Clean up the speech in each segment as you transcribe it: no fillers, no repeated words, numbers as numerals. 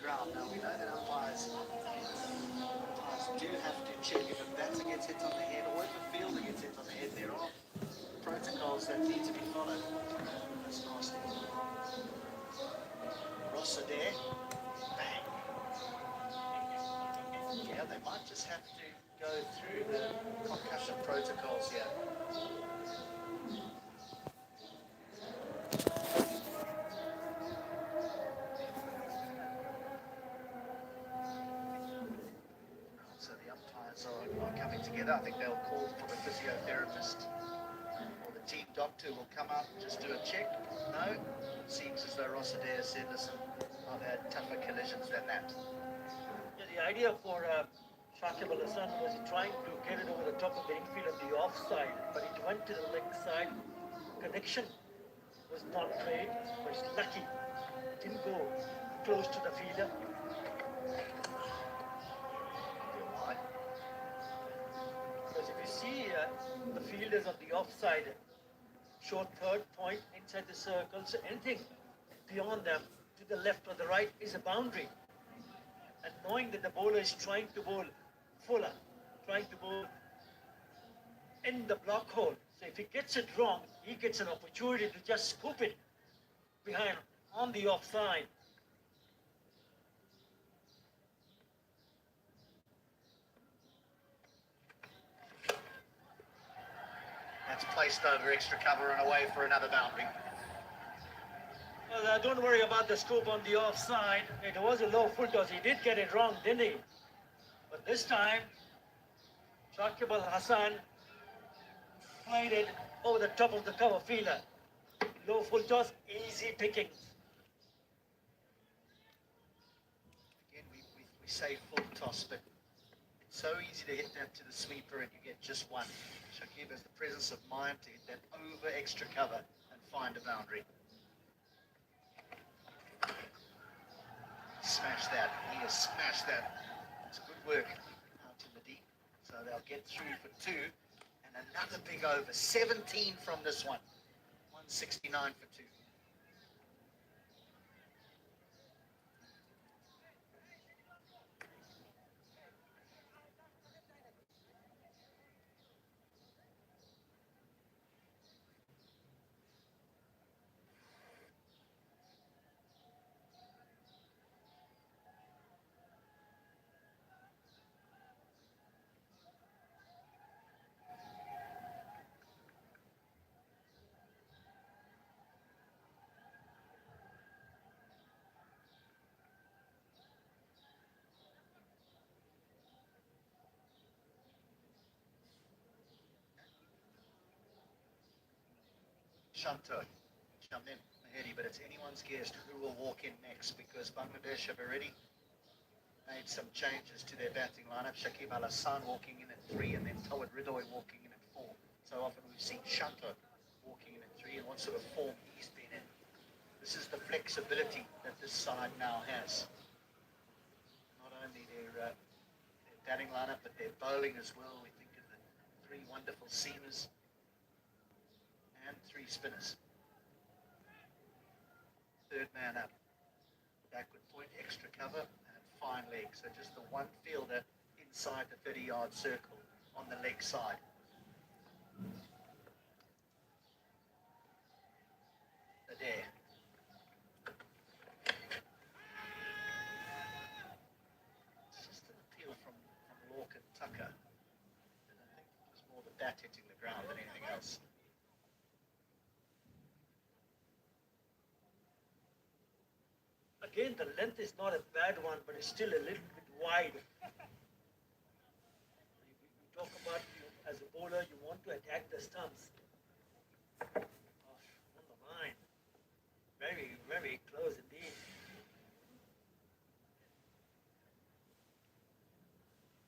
ground. Now we know that umpires do have to check if a batter gets hit on the head or if a fielder gets hit on the head. There are protocols that need to be followed. That's nasty. Ross Adair, bang. Yeah, they might just have to go through the concussion protocols here. So the umpires are coming together. I think they'll call for the physiotherapist or the team doctor will come out and just do a check. No, it seems as though Ross Adair said, listen, I've had tougher collisions than that. Yeah, the idea for Shakib Al Hasan was trying to get it over the top of the infield on the offside, but it went to the leg side. Connection was not great, but it's lucky. It didn't go close to the fielder. Why? Because if you see the fielders on the offside, short third point inside the circle, so anything beyond them to the left or the right is a boundary. And knowing that the bowler is trying to bowl fuller, trying to bowl in the block hole. So if he gets it wrong, he gets an opportunity to just scoop it behind on the offside. That's placed over extra cover and away for another boundary. Well, don't worry about the scoop on the offside. It was a low full toss. He did get it wrong, didn't he? But this time, Shakib Al Hasan played it over the top of the cover fielder. Low full toss, easy pickings. Again, we say full toss, but it's so easy to hit that to the sweeper and you get just one. Shakib has the presence of mind to hit that over extra cover and find a boundary. Smash that. He has smashed that. It's good work out in the deep. So they'll get through for two. And another big over. 17 from this one. 169 for two. Shanto, Shamim Mahedi, but it's anyone's guess who will walk in next because Bangladesh have already made some changes to their batting lineup. Shakib Al Hasan walking in at 3 and then Tawad Ridoy walking in at 4. So often we've seen Shanto walking in at 3 and what sort of form he's been in. This is the flexibility that this side now has. Not only their batting lineup, but their bowling as well. We think of the 3 wonderful seamers and 3 spinners. Third man up. Backward point, extra cover, and fine leg. So just the one fielder inside the 30-yard circle on the leg side. Adair. It's just an appeal from Lorcan Tucker. And I think it was more the bat hitting the ground than anything else. Again, the length is not a bad one, but it's still a little bit wide. You talk about, as a bowler, you want to attack the stumps. Oh, on the line. Very, very close indeed.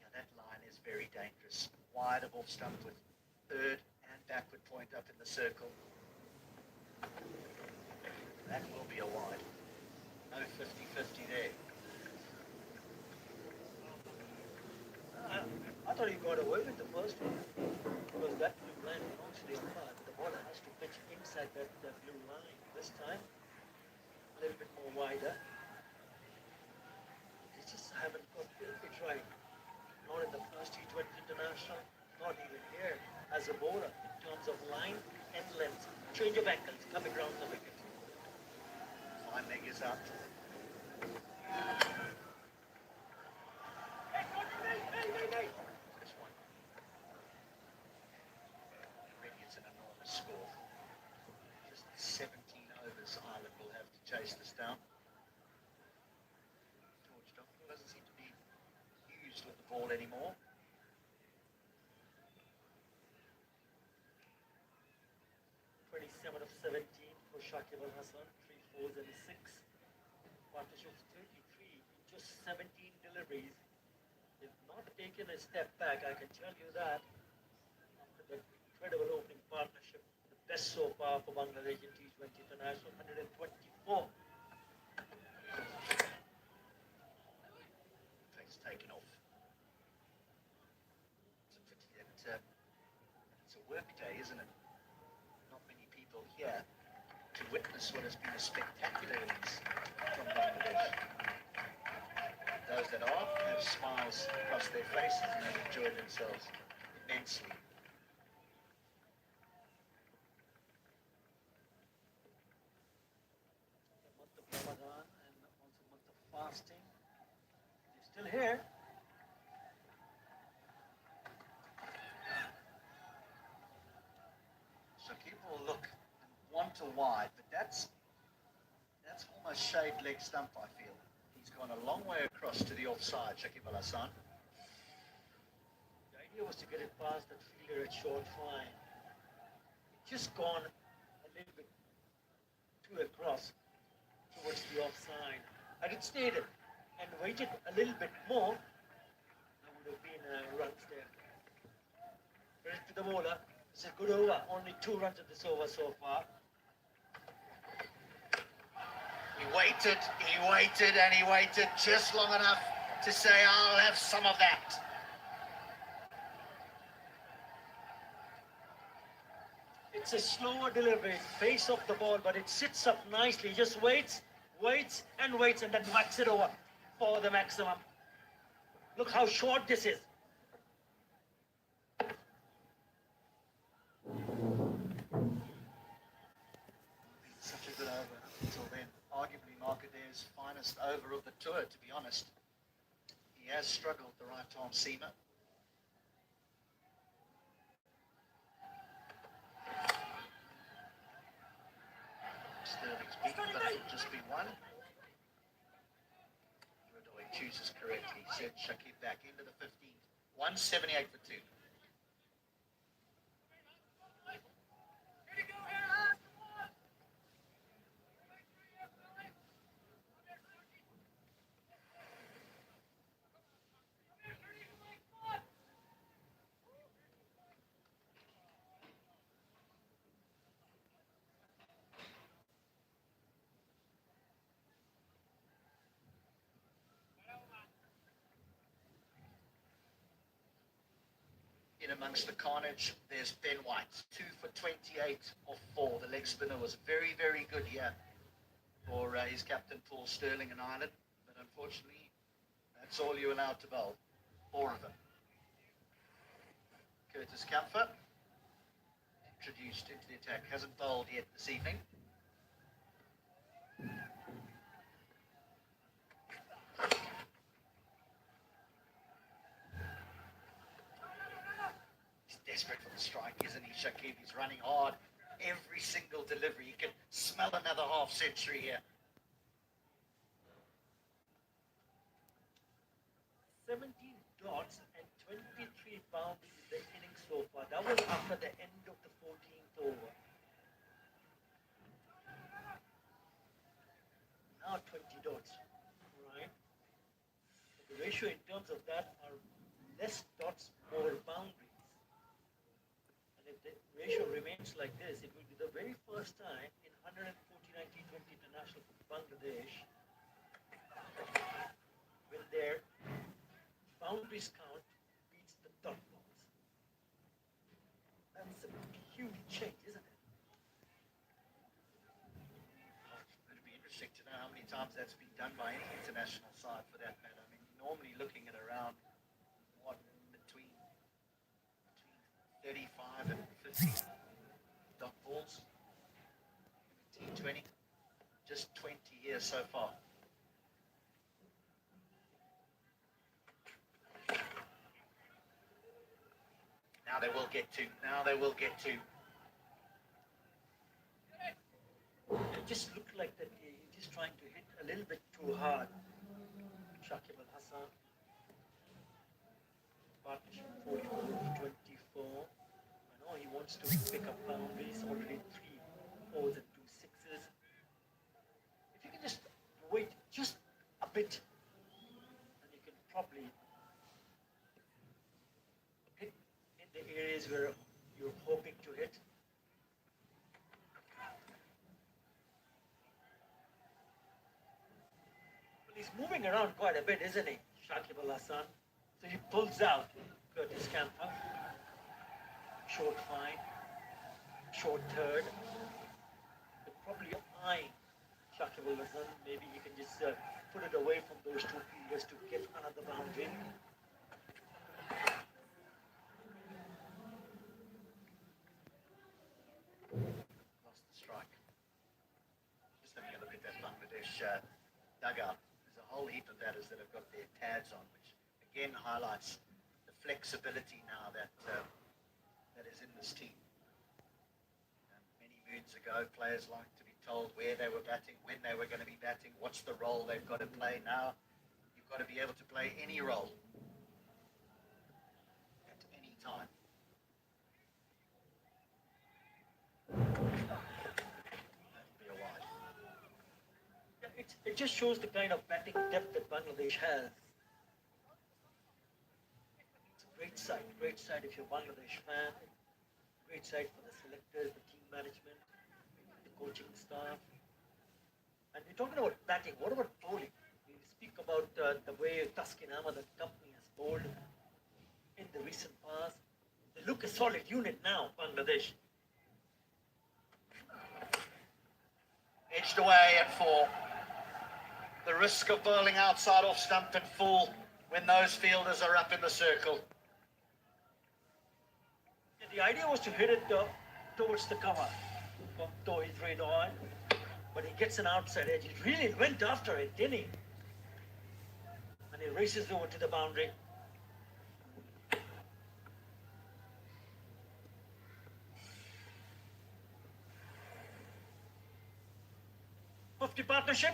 Yeah, that line is very dangerous. Wide of off stump with third and backward point up in the circle. That will be a wide. No 50-50 there. I thought he got away with the first one because that blue line belongs to the umpire. The bowler has to pitch inside that blue line. This time, a little bit more wider. international, not even here, as a bowler in terms of line and length, change of angles coming round the wicket. My leg is up. This one. Already it's an enormous score. Just 17 overs Ireland will have to chase this down. George Duncan doesn't seem to be used with the ball anymore. 27 of 17 for Shakib Al Hasan, 3 fours and a 6. Partnership of 33 in just 17 deliveries. They've not taken a step back, I can tell you that. After that incredible opening partnership, the best so far for Bangladesh in T20 International, 124. It's taken off. It's a pity that it's a work day, isn't it? Not many people here to witness what has been a spectacular innings from Bangladesh. Those that are have smiles across their faces and have enjoyed themselves immensely. The month of Ramadan and also month of fasting. They're still here. So people look and want to wide, but that's almost shade leg stump, I feel. He's gone a long way across to the offside, Shakib Al Hasan. The idea was to get it past that fielder at short fine. It just gone a little bit too across towards the offside. Had it stayed and waited a little bit more, there would have been runs there. Credit to the bowler. It's a good over. Only 2 runs at this over so far. He waited and he waited just long enough to say, I'll have some of that. It's a slower delivery, face of the ball, but it sits up nicely. Just waits, and then whacks it over for the maximum. Look how short this is. Such a good over until then. Arguably Markader's finest over of the tour, to be honest. He has struggled, the right-arm seamer. Sterling's beaten, but it will just be one. Riddle chooses correctly. Sends Shakib back into the 15th. 178 for 2. In amongst the carnage, there's Ben White, 2 for 28 off 4. The leg spinner was very, very good here for his captain, Paul Sterling and Ireland. But unfortunately, that's all you're allowed to bowl. 4 of them. Curtis Camphor, introduced into the attack, hasn't bowled yet this evening. Desperate for the strike, isn't he, Shakib? He's running hard. Every single delivery. You can smell another half century here. 17 dots and 23 boundaries in the innings so far. That was after the end of the 14th over. Now 20 dots, right? But the ratio in terms of that are less dots, more boundaries. If the ratio remains like this, it will be the very first time in 149 T20 International for Bangladesh when their boundaries count beats the dot balls. That's a huge change, isn't it? It'd be interesting to know how many times that's been done by any international side for that matter. I mean, you're normally looking at around, what, between 35 and 50 dot balls. T20, just 20 years so far. Now they will get to. It just looked like that he's just trying to hit a little bit too hard. Shakib Al Hasan. Partnership 44-24. I know he wants to pick up boundaries. Already 3 4s and 2 6s. If you can just wait just a bit, and you can probably hit in the areas where you're hoping to hit. Well, he's moving around quite a bit, isn't he, Shakib Al Hasan? So he pulls out Curtis Camper, short fine, short third. They're probably eyeing Shakib Al Hasan. Maybe you can just put it away from those two fielders to get another boundary. Lost the strike. Just having a look at that Bangladesh dugout. There's a whole heap of batters that have got their tags on, which again highlights the flexibility now that is in this team. Many moons ago, players liked to be told where they were batting, when they were going to be batting, what's the role they've got to play. Now, you've got to be able to play any role at any time. That'll be a wide. It just shows the kind of batting depth that Bangladesh has. It's a great side if you're a Bangladesh fan. Great side for the selectors, the team management, the coaching staff. And we're talking about batting. What about bowling? We speak about the way Taskin Ahmad and company has bowled in the recent past. They look a solid unit now, Bangladesh. Edged away at 4. The risk of bowling outside off stump and full when those fielders are up in the circle. And the idea was to hit it towards the cover from Tawhid Redon, but he gets an outside edge. He really went after it, didn't he? And he races over to the boundary. Partnership.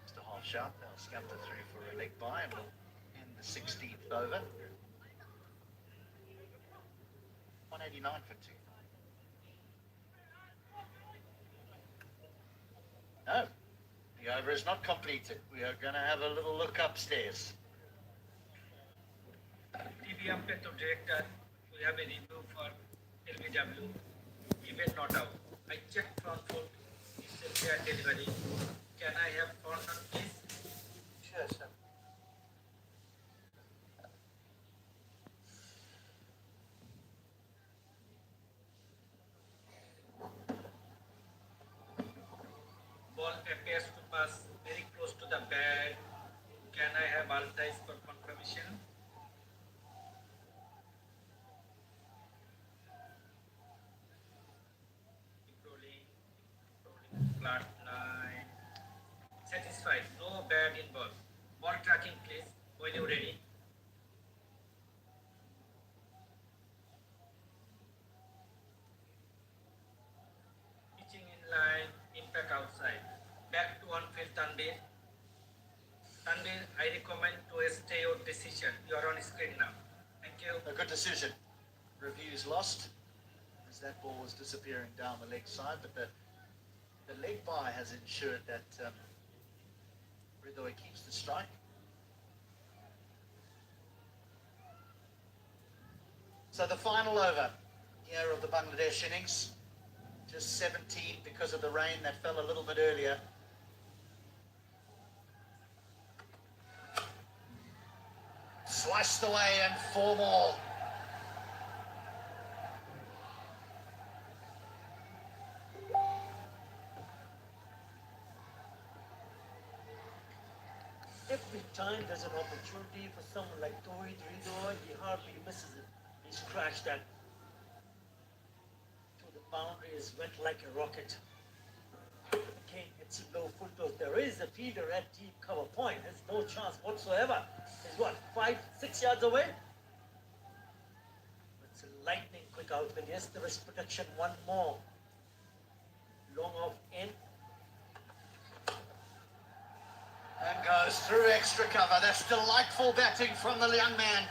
Just a half shot. They'll scamper through for a leg by and we'll end the 16th over. 189 for 2. No, the over is not completed. We are going to have a little look upstairs. TV update to director. We have a review for LBW. Even not out. I checked front foot. It's a fair delivery. Can I have front foot, please? Sure, sir. Ball appears to pass very close to the bat. Can I have all ties for confirmation? Flat line. Satisfied. No bad in ball. Ball tracking, please. When you're ready. Pitching in line. Impact outside. Back to on field, Tanvir. Tanvir, I recommend to stay your decision. You are on screen now. Thank you. A good decision. Reviews lost as that ball was disappearing down the leg side, but the leg by has ensured that Ridhoi keeps the strike. So the final over here of the Bangladesh innings, just 17 because of the rain that fell a little bit earlier. Sliced away and 4 more. Every time there's an opportunity for someone like t20, he hardly misses it. He's crashed that to the boundaries, went like a rocket. Again, it's a low full toss. There is a fielder at deep cover point. There's no chance whatsoever. He's what, 5-6 yards away? It's a lightning quick outlet. Yes, there is protection. One more. Long off in. And goes through extra cover. That's delightful batting from the young man.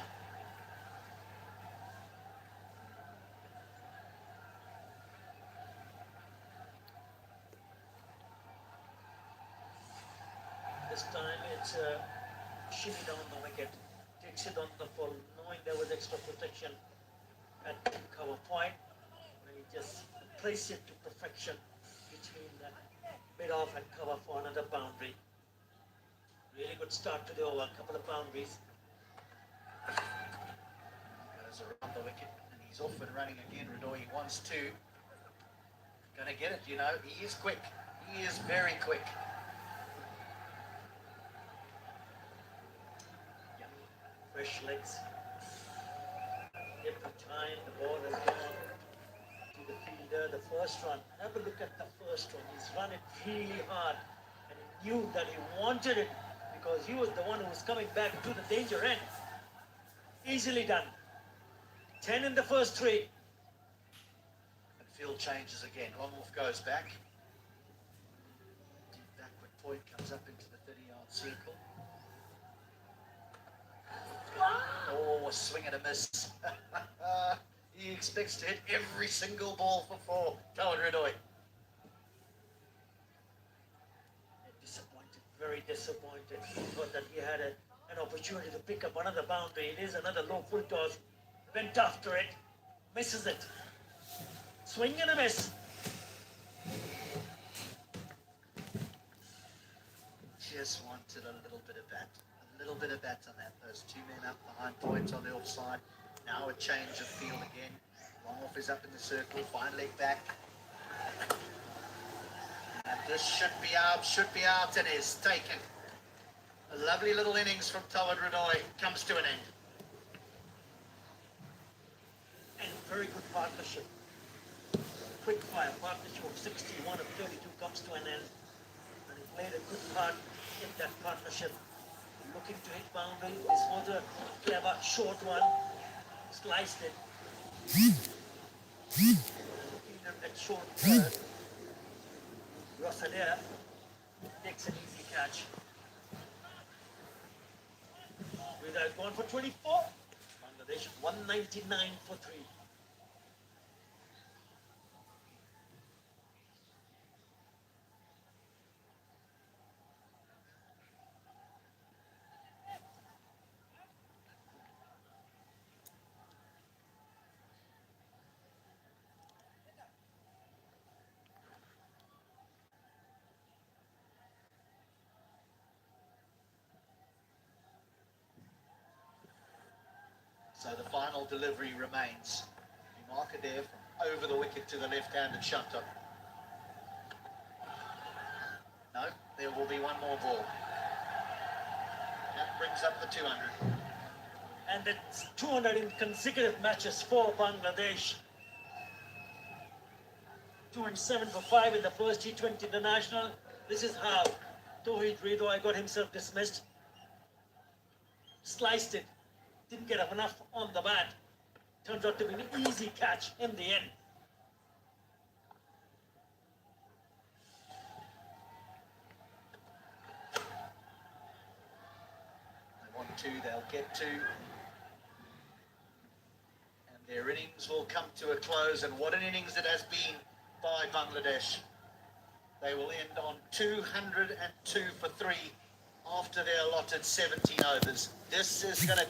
This time it's a shimmy down the wicket. Takes it on the full, knowing there was extra protection at deep cover point. And he just placed it to perfection between the mid-off and cover for another boundary. Really good start to the over, a couple of boundaries. Goes around the wicket and he's off and running again. Ridoy wants to. Gonna get it, you know. He is quick. He is very quick. Fresh legs. Every time the ball has gone to the fielder, the first run. Have a look at the first run. He's run it really hard and he knew that he wanted it because he was the one who was coming back to the danger end. Easily done. 10 in the first 3. And field changes again. Long off goes back. Deep backward point comes up into the 30-yard circle. Oh, swing and a miss. He expects to hit every single ball for 4. t20. Disappointed, very disappointed. He thought that he had an opportunity to pick up another boundary. It is another low full toss. Went after it, misses it. Swing and a miss. Just wanted a little bit of bat. A little bit of bat on that. Those 2 men up behind points on the offside. Now a change of field again. Long off is up in the circle. Fine leg back. And this should be out, and is taken. A lovely little innings from t20 comes to an end. And very good partnership. Quick fire partnership of 61 of 32 comes to an end. And he played a good part in that partnership. Looking to hit boundary. This was a clever short one. Sliced it. Looking at that short third. Rosalia takes an easy catch. Without gone for 24. Bangladesh 199 for 3. So the final delivery remains. You mark it there from over the wicket to the left-handed shunter. No, there will be one more ball. That brings up the 200. And that's 200 in consecutive matches for Bangladesh. 207 for 5 in the first T20 international. This is how t20 got himself dismissed. Sliced it. Didn't get enough on the bat. Turns out to be an easy catch in the end. They want to, they'll get to. And their innings will come to a close. And what an innings it has been by Bangladesh. They will end on 202 for 3 after their allotted 17 overs. This is going to